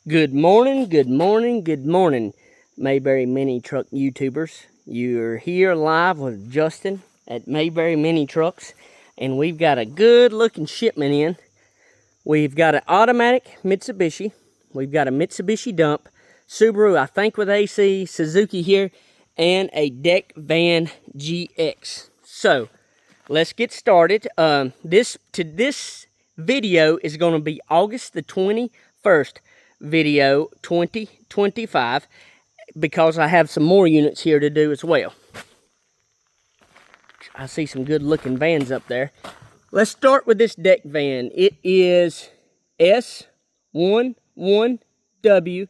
Good morning, good morning, good morning, Mayberry Mini Truck YouTubers. You're here live with Justin at Mayberry Mini Trucks, and we've got a good looking shipment in. We've got an automatic Mitsubishi, we've got a Mitsubishi dump, Subaru, I think with AC, Suzuki here, and a deck van GX. So, let's get started. This video is going to be August the 21st. Video 2025 because I have some more units here to do as well. I see some good looking vans up there. Let's start with this deck van. It is S11W.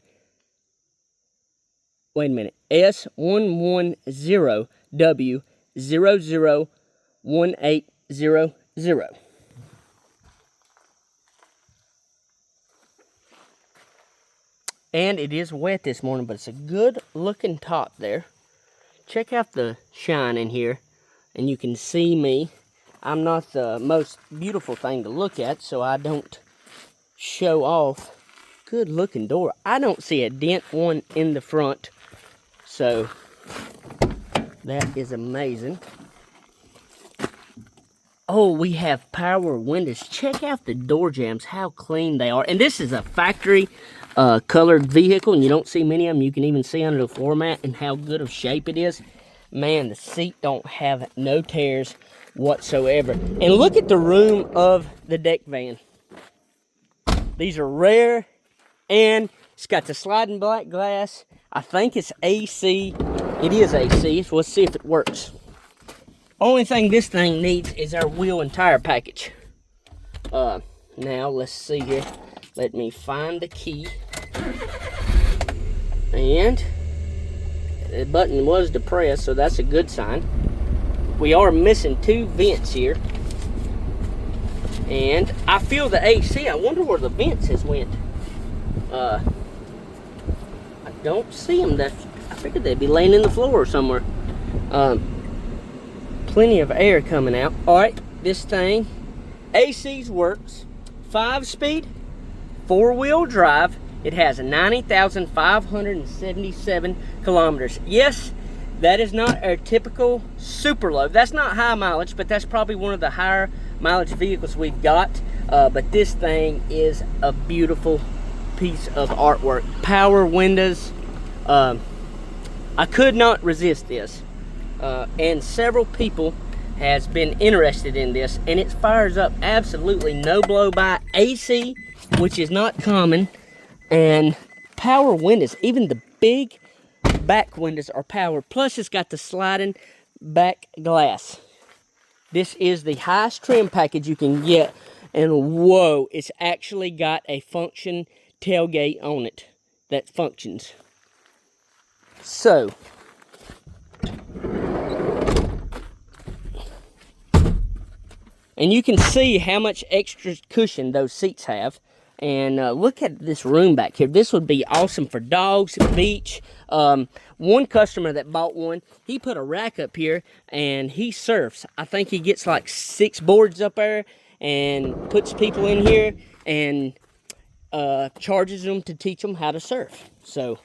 Wait a minute. S110W001800. And it is wet this morning, but it's a good looking top there. Check out the shine in here, and you can see me. I'm not the most beautiful thing to look at, so I don't show off. Good looking door. I don't see a dent one in the front, so that is amazing. Oh, we have power windows. Check out the door jambs, how clean they are. And this is a factory colored vehicle, and you don't see many of them. You can even see under the floor mat and how good of shape it is. Man, the seat don't have no tears whatsoever. And look at the room of the deck van. These are rare, and it's got the sliding black glass. I think it's AC. It is AC, so let's see if it works. Only thing this thing needs is our wheel and tire package. Now, let's see here. Let me find the key. And the button was depressed, so that's a good sign. We are missing two vents here. And I feel the AC. I wonder where the vents has went. I don't see them. I figured they'd be laying in the floor somewhere. Plenty of air coming out. Alright, this thing, AC's works. 5-speed, 4-wheel drive. It has 90,577 kilometers. Yes, that is not our typical super low. That's not high mileage, but that's probably one of the higher mileage vehicles we've got. But this thing is a beautiful piece of artwork. Power windows. I could not resist this. And several people has been interested in this, and it fires up absolutely no blow by. AC, which is not common, and power windows. Even the big back windows are powered. Plus, it's got the sliding back glass. This is the highest trim package you can get, and whoa, it's actually got a function tailgate on it that functions. So, and you can see how much extra cushion those seats have. And look at this room back here. This would be awesome for dogs, beach. One customer that bought one, he put a rack up here and he surfs. I think he gets like 6 boards up there and puts people in here and charges them to teach them how to surf. So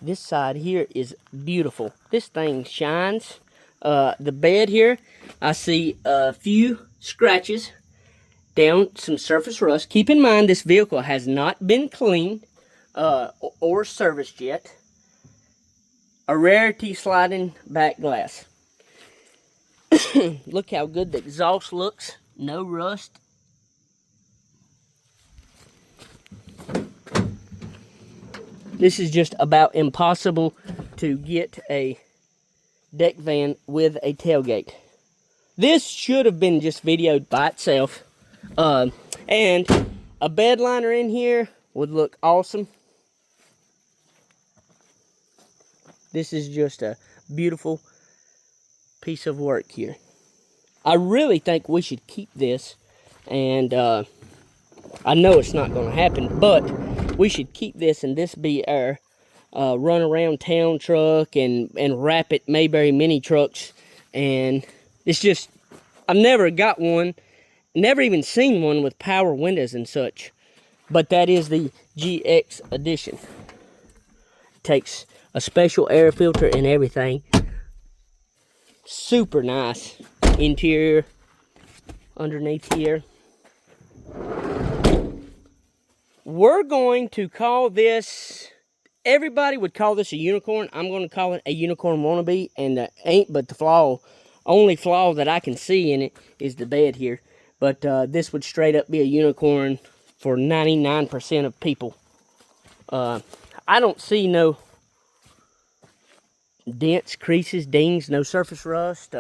this side here is beautiful. This thing shines. The bed here, I see a few scratches down, some surface rust. Keep in mind this vehicle has not been cleaned or serviced yet. A rarity sliding back glass. Look how good the exhaust looks. No rust. This is just about impossible to get a deck van with a tailgate. This should have been just videoed by itself. And a bed liner in here would look awesome. This is just a beautiful piece of work here. I really think we should keep this, and I know it's not going to happen, but we should keep this, and this be our run around town truck and wrap it Mayberry Mini Trucks. And it's just, I've never got one, never even seen one with power windows and such. But that is the GX Edition. Takes a special air filter and everything. Super nice interior underneath here. We're going to call this, everybody would call this a unicorn. I'm going to call it a unicorn wannabe, and ain't but the only flaw that I can see in it is the bed here. But this would straight up be a unicorn for 99% of people. I don't see no dents, creases, dings, no surface rust,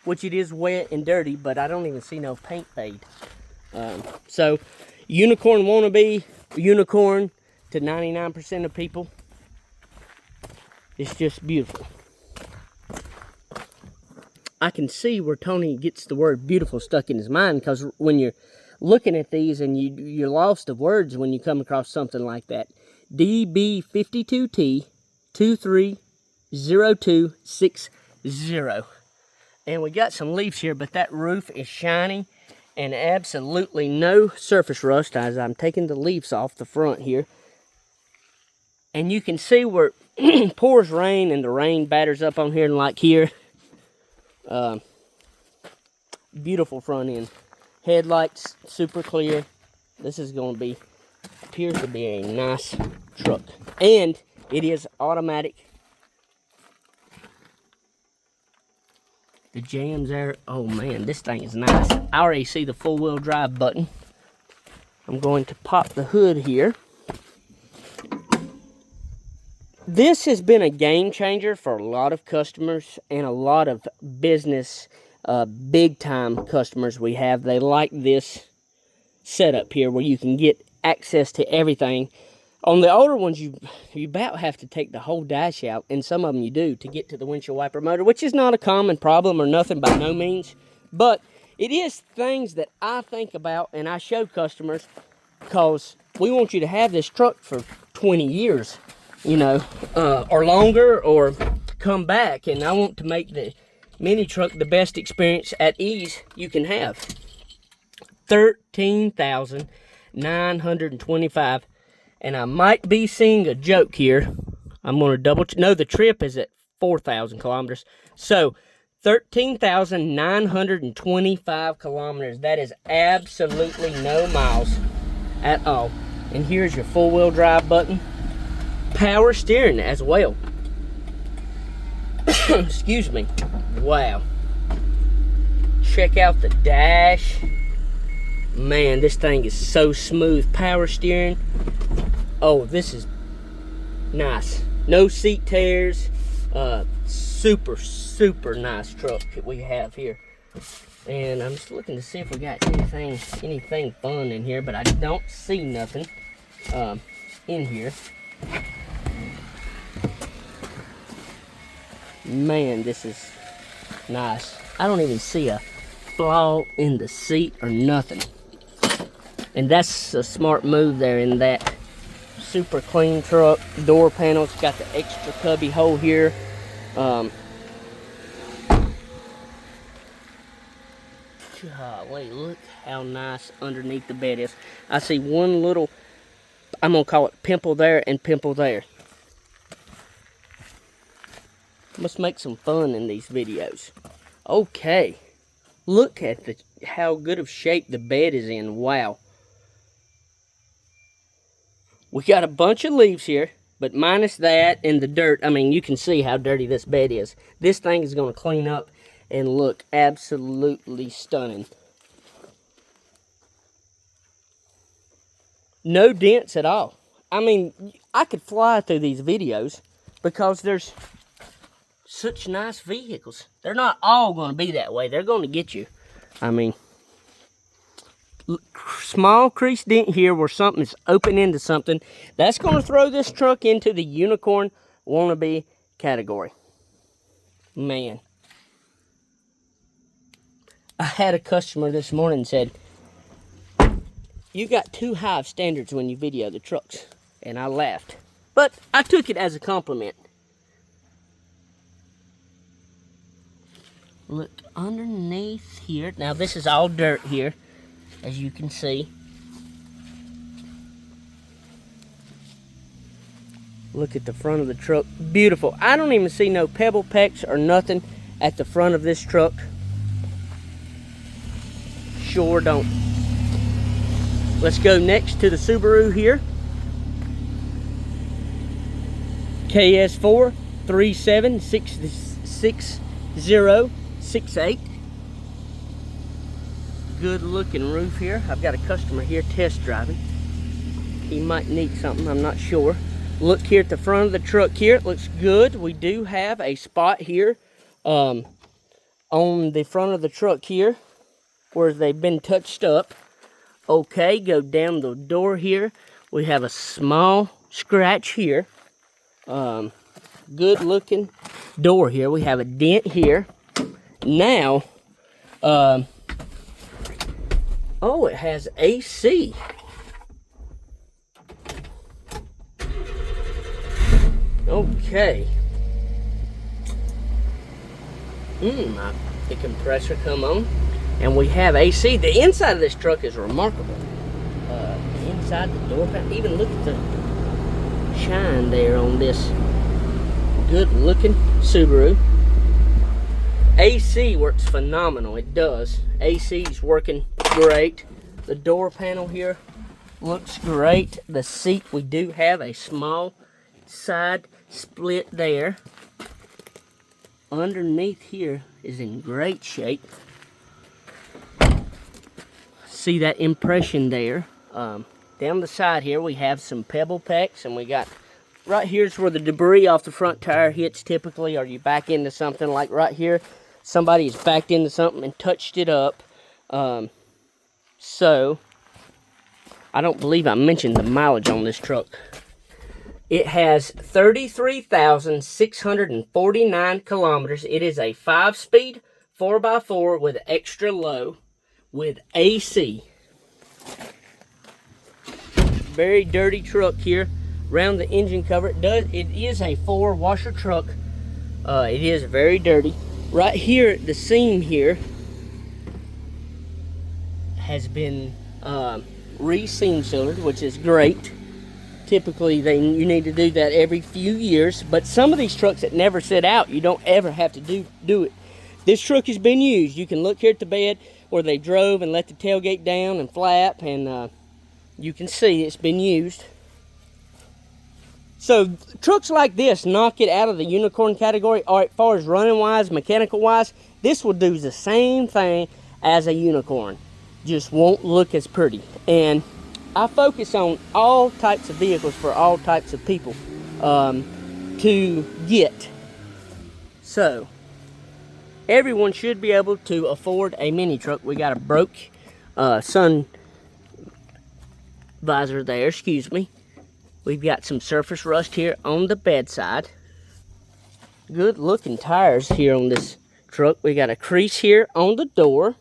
which it is wet and dirty, but I don't even see no paint fade. So, unicorn wannabe, unicorn to 99% of people. It's just beautiful. I can see where Tony gets the word beautiful stuck in his mind, because when you're looking at these and you're lost of words when you come across something like that. DB52T 230260. And we got some leaves here, but that roof is shiny and absolutely no surface rust as I'm taking the leaves off the front here. And you can see where it pours rain and the rain batters up on here and like here. Beautiful front end. Headlights super clear. This is going to be, appears to be a nice truck. And it is automatic. The jams there, oh man, this thing is nice. I already see the four-wheel drive button. I'm going to pop the hood here. This has been a game changer for a lot of customers and a lot of business, big time customers we have. They like this setup here where you can get access to everything. On the older ones, you about have to take the whole dash out, and some of them you do, to get to the windshield wiper motor, which is not a common problem or nothing by no means. But it is things that I think about and I show customers, because we want you to have this truck for 20 years, you know, or longer, or come back. And I want to make the mini truck the best experience at ease you can have. $13,925. And I might be seeing a joke here. I'm going to double check. No, the trip is at 4,000 kilometers. So, 13,925 kilometers. That is absolutely no miles at all. And here's your four-wheel drive button. Power steering as well. Excuse me. Wow. Check out the dash. Man, this thing is so smooth. Power steering. Oh, this is nice. No seat tears. Super, super nice truck that we have here. And I'm just looking to see if we got anything fun in here, but I don't see nothing in here. Man, this is nice. I don't even see a flaw in the seat or nothing. And that's a smart move there in that. Super clean truck. Door panels got the extra cubby hole here. Golly, look how nice underneath the bed is. I see one little, I'm gonna call it pimple there and pimple there. Must make some fun in these videos. Okay, look at how good of shape the bed is in. Wow. We got a bunch of leaves here, but minus that and the dirt. I mean, you can see how dirty this bed is. This thing is going to clean up and look absolutely stunning. No dents at all. I mean, I could fly through these videos because there's such nice vehicles. They're not all going to be that way. They're going to get you. I mean, small crease dent here where something's open into something. That's going to throw this truck into the unicorn wannabe category. Man. I had a customer this morning said, "You got too high of standards when you video the trucks." And I laughed. But I took it as a compliment. Look underneath here. Now this is all dirt here, as you can see. Look at the front of the truck. Beautiful. I don't even see no pebble pecks or nothing at the front of this truck. Sure don't. Let's go next to the Subaru here. KS4 376068. Good looking roof here. I've got a customer here test driving. He might need something, I'm not sure. Look here at the front of the truck here. It looks good. We do have a spot here on the front of the truck here where they've been touched up. Okay, go down the door here. We have a small scratch here. Good looking door here. We have a dent here. Now, oh, it has AC. Okay. The compressor come on. And we have AC. The inside of this truck is remarkable. The inside, the door panel. Even look at the shine there on this good looking Subaru. AC works phenomenal. It does. AC is working great. The door panel here looks great. The seat, we do have a small side split there. Underneath here is in great shape. See that impression there. Down the side here we have some pebble pecks, and we got right here's where the debris off the front tire hits typically, or you back into something. Like right here, somebody has backed into something and touched it up. So I don't believe I mentioned the mileage on this truck. It has 33,649 kilometers. It is a 5-speed 4x4 with extra low with AC. Very dirty truck here. Around the engine cover, it is a 4-washer truck. It is very dirty. Right here, the seam here has been re-seam sealed, which is great. Typically, you need to do that every few years, but some of these trucks that never sit out, you don't ever have to do it. This truck has been used. You can look here at the bed where they drove and let the tailgate down and flap, and you can see it's been used. So trucks like this knock it out of the unicorn category. Or as far as running wise, mechanical wise, this will do the same thing as a unicorn, just won't look as pretty. And I focus on all types of vehicles for all types of people to get. So everyone should be able to afford a mini truck. We got a broke sun visor there, excuse me. We've got some surface rust here on the bedside. Good looking tires here on this truck. We got a crease here on the door.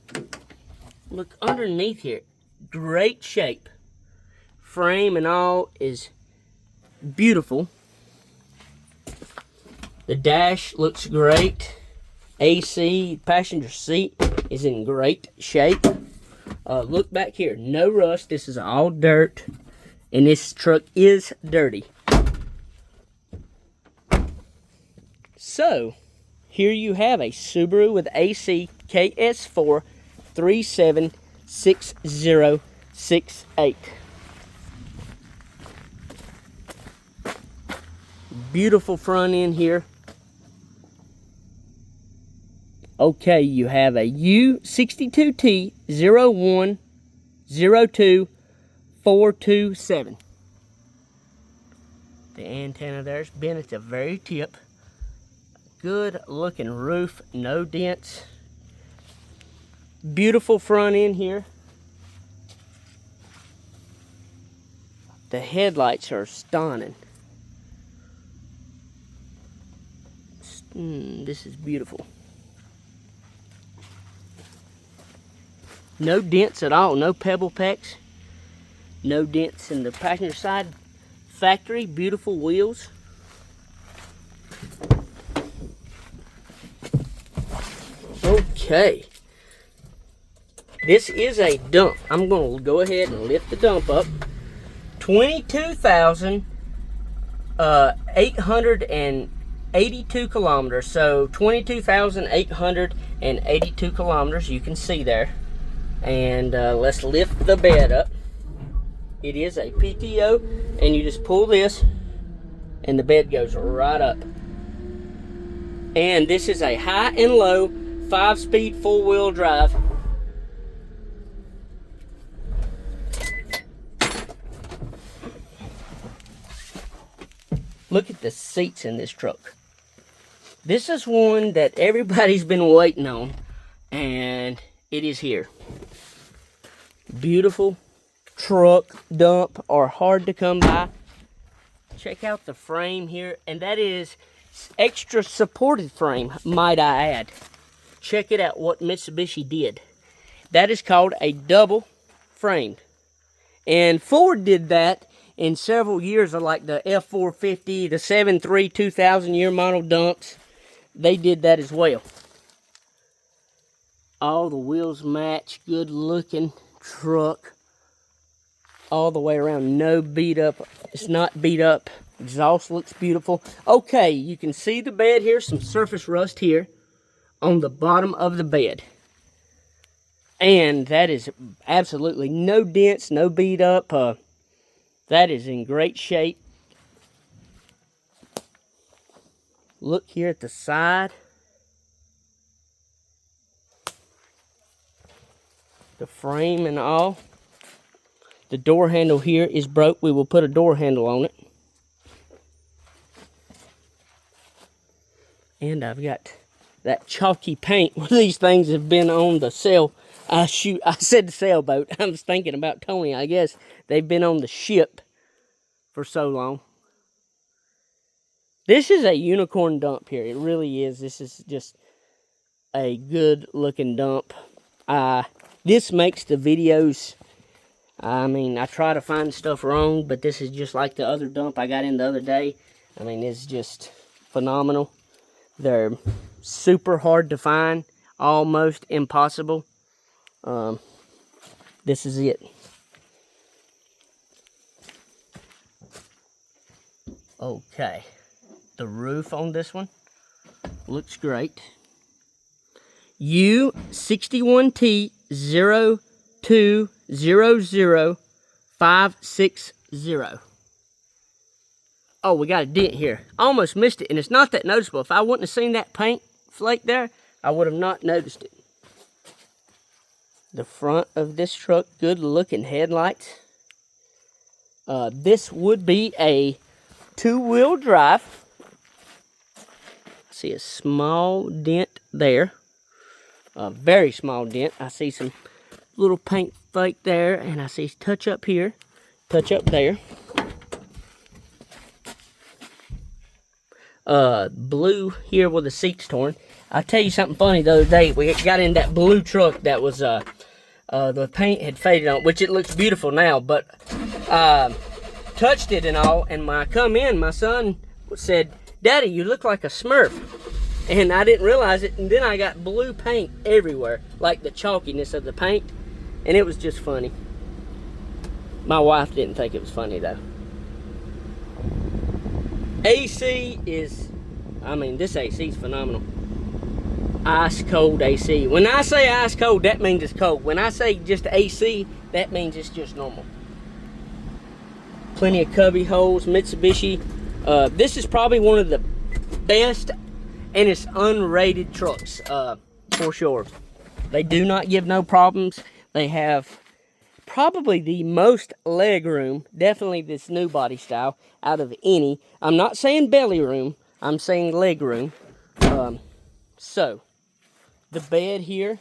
Look underneath here. Great shape. Frame and all is beautiful. The dash looks great. AC, passenger seat is in great shape. Look back here. No rust. This is all dirt. And this truck is dirty. So, here you have a Subaru with AC KS4 376068. Beautiful front end here. Okay, you have a U62T 0102427. The antenna there's bent at the very tip. Good looking roof, no dents. Beautiful front end here. The headlights are stunning. This is beautiful. No dents at all, no pebble pecks. No dents in the passenger side. Factory, beautiful wheels. Okay. This is a dump. I'm going to go ahead and lift the dump up. 22,000 882 kilometers, so 22,882 kilometers, you can see there. And let's lift the bed up. It is a PTO, and you just pull this and the bed goes right up. And this is a high and low 5-speed 4-wheel drive. Look at the seats in this truck. This is one that everybody's been waiting on, and it is here. Beautiful truck, dump are hard to come by. Check out the frame here, and that is extra supported frame, might I add. Check it out, what Mitsubishi did. That is called a double frame. And Ford did that in several years of like the F450, the 7.3 2000 year model dumps. They did that as well. All the wheels match, good looking truck. All the way around, no beat up. It's not beat up. Exhaust looks beautiful. Okay, you can see the bed here, some surface rust here on the bottom of the bed. And that is absolutely no dents, no beat up. That is in great shape. Look here at the side. The frame and all. The door handle here is broke. We will put a door handle on it. And I've got that chalky paint where these things have been on the sail. I said the sailboat. I was thinking about Tony. I guess they've been on the ship for so long. This is a unicorn dump here. It really is. This is just a good looking dump. This makes the videos, I mean, I try to find stuff wrong, but this is just like the other dump I got in the other day. I mean, it's just phenomenal. They're super hard to find, almost impossible. This is it. Okay, the roof on this one looks great. U61T0200560. Oh, we got a dent here. Almost missed it, and it's not that noticeable. If I wouldn't have seen that paint flake there, I would have not noticed it. The front of this truck, good looking headlights. This would be a 2-wheel drive. I see a small dent there. A very small dent. I see some little paint flake there, and I see touch up here, touch up there. Blue here where the seat's torn. I'll tell you something funny. The other day we got in that blue truck that was the paint had faded on, which it looks beautiful now, but touched it and all, and when I come in, my son said, "Daddy, you look like a Smurf." And I didn't realize it, and then I got blue paint everywhere, like the chalkiness of the paint, and it was just funny. My wife didn't think it was funny though. AC is, I mean, this AC is phenomenal. Ice cold AC. When I say ice cold, that means it's cold. When I say just AC, that means it's just normal. Plenty of cubby holes, Mitsubishi. This is probably one of the best, and it's unrated trucks, for sure. They do not give no problems. They have probably the most leg room, definitely this new body style, out of any. I'm not saying belly room, I'm saying leg room. So, the bed here,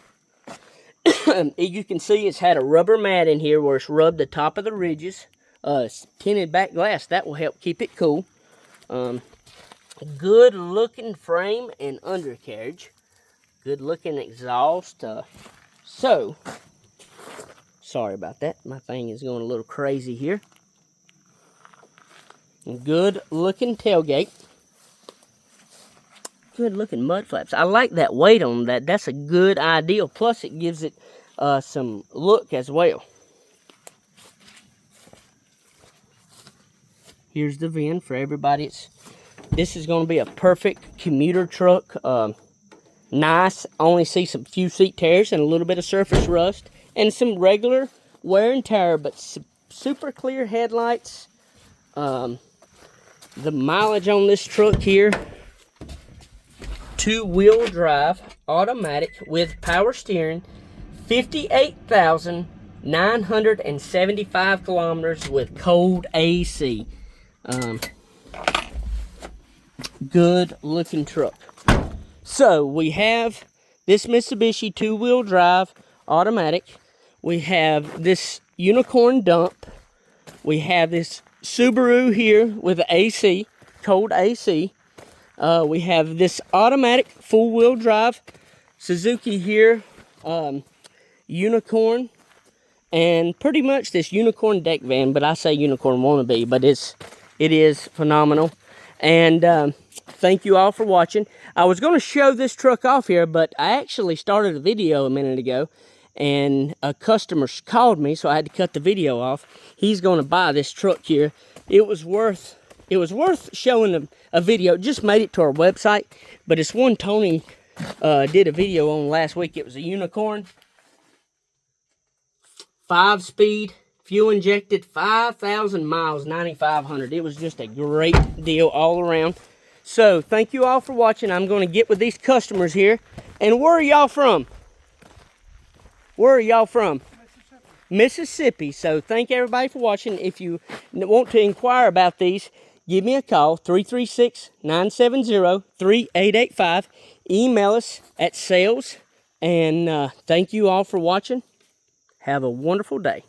you can see it's had a rubber mat in here where it's rubbed the top of the ridges. It's tinted back glass, that will help keep it cool. Good looking frame and undercarriage. Good looking exhaust. Sorry about that. My thing is going a little crazy here. Good looking tailgate. Good looking mud flaps. I like that weight on that. That's a good idea. Plus it gives it some look as well. Here's the VIN for everybody. This is going to be a perfect commuter truck. Nice. Only see some few seat tears and a little bit of surface rust. And some regular wear and tear, but super clear headlights. The mileage on this truck here, 2-wheel drive, automatic with power steering, 58,975 kilometers with cold AC. Good looking truck. So we have this Mitsubishi 2-wheel drive automatic. We have this unicorn dump. We have this Subaru here with the AC, cold AC. We have this automatic full-wheel drive Suzuki here, unicorn, and pretty much this unicorn deck van, but I say unicorn wannabe, but it is phenomenal. And thank you all for watching. I was going to show this truck off here, but I actually started a video a minute ago, and a customer called me, so I had to cut the video off. He's going to buy this truck here. It was worth showing a video. It just made it to our website, but it's one Tony did a video on last week. It was a unicorn, 5-speed, fuel injected, 5,000 miles, 9,500. It was just a great deal all around. So thank you all for watching. I'm going to get with these customers here. And where are y'all from? Where are y'all from? Mississippi. So thank everybody for watching. If you want to inquire about these, give me a call, 336-970-3885. Email us at sales. And thank you all for watching. Have a wonderful day.